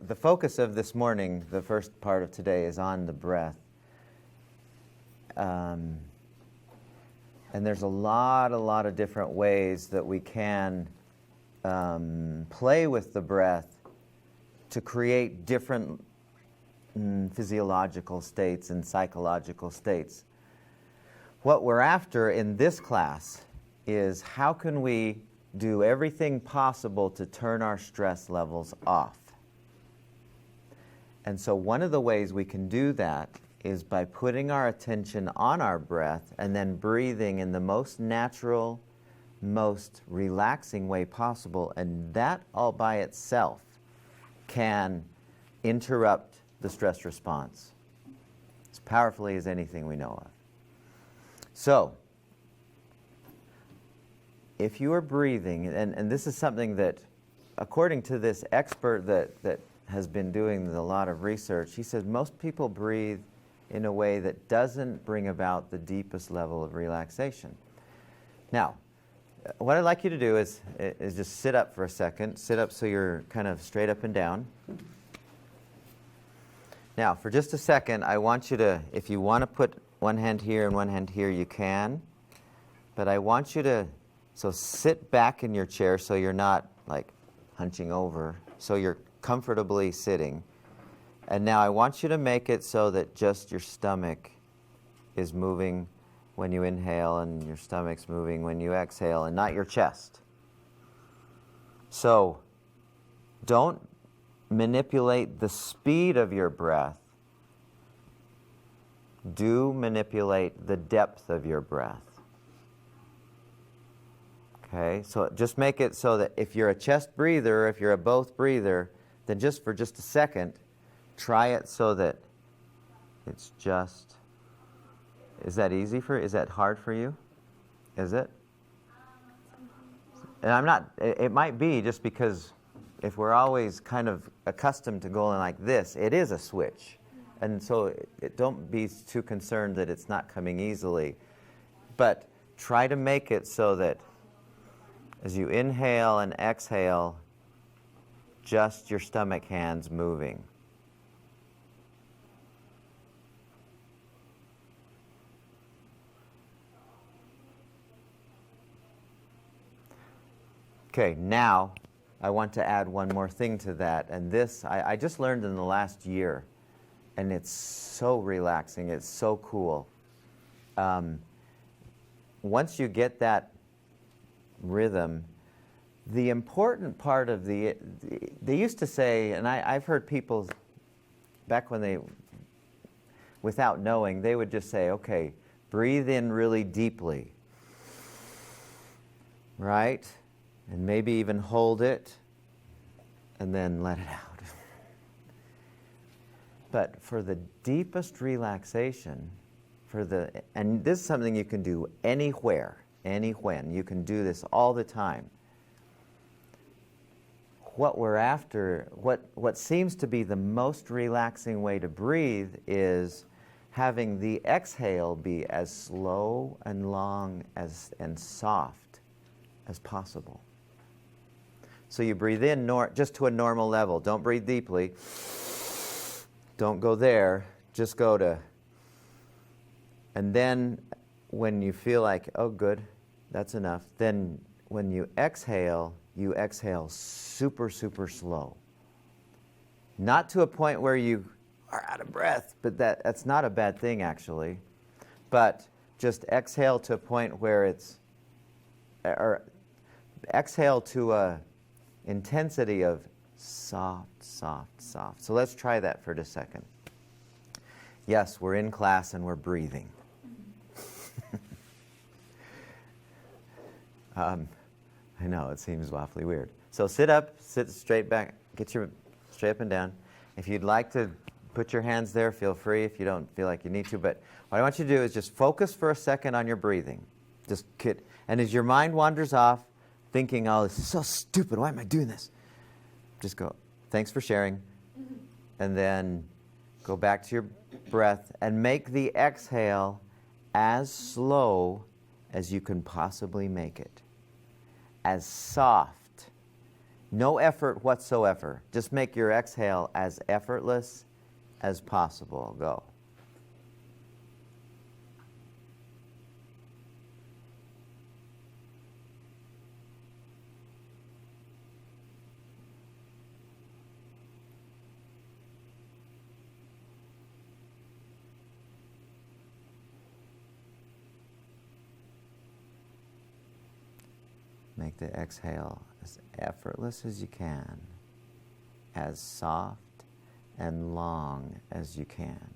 The focus of this morning, the first part of today, is on the breath. And there's a lot of different ways that we can play with the breath to create different physiological states and psychological states. What we're after in this class is how can we do everything possible to turn our stress levels off. And so one of the ways we can do that is by putting our attention on our breath and then breathing in the most natural, most relaxing way possible. And that all by itself can interrupt the stress response as powerfully as anything we know of. So, if you are breathing, and this is something that, according to this expert that has been doing a lot of research, he says most people breathe in a way that doesn't bring about the deepest level of relaxation. Now, what I'd like you to do is just sit up for a second. Sit up so you're kind of straight up and down. Now, for just a second, I want you to, if you want to put one hand here and one hand here, you can. But I want you to, so sit back in your chair so you're not like hunching over, so you're comfortably sitting. And now I want you to make it so that just your stomach is moving when you inhale and your stomach's moving when you exhale, and not your chest. So don't manipulate the speed of your breath. Do manipulate the depth of your breath. Okay, so just make it so that if you're a chest breather, or if you're a both breather, then just for just a second, try it so that it's just, is that hard for you? Is it? And I'm not, it might be just because if we're always kind of accustomed to going like this, it is a switch. And so don't be too concerned that it's not coming easily. But try to make it so that as you inhale and exhale, just your stomach hands moving. Okay, now I want to add one more thing to that. And this, I just learned in the last year. And it's so relaxing. It's so cool. Once you get that rhythm, the important part of they used to say, and I've heard people back when they, without knowing, they would just say, okay, breathe in really deeply, right? And maybe even hold it, and then let it out. But for the deepest relaxation, and this is something you can do anywhere, when. You can do this all the time. What we're after, what seems to be the most relaxing way to breathe is having the exhale be as slow and long and soft as possible. So you breathe in just to a normal level. Don't breathe deeply. Don't go there. Just go to, and then when you feel like, oh good, that's enough, then when you exhale super, super slow. Not to a point where you are out of breath, but that's not a bad thing actually. But just exhale to a point where or exhale to a intensity of soft, soft, soft. So let's try that for just a second. Yes, we're in class and we're breathing. I know, it seems awfully weird. So sit up, sit straight back, get your straight up and down. If you'd like to put your hands there, feel free if you don't feel like you need to. But what I want you to do is just focus for a second on your breathing. And as your mind wanders off, thinking, oh, this is so stupid, why am I doing this? Just go, thanks for sharing. And then go back to your breath and make the exhale as slow as you can possibly make it. As soft No effort whatsoever. Just make your exhale as effortless as possible. Go. Make the exhale as effortless as you can, as soft and long as you can.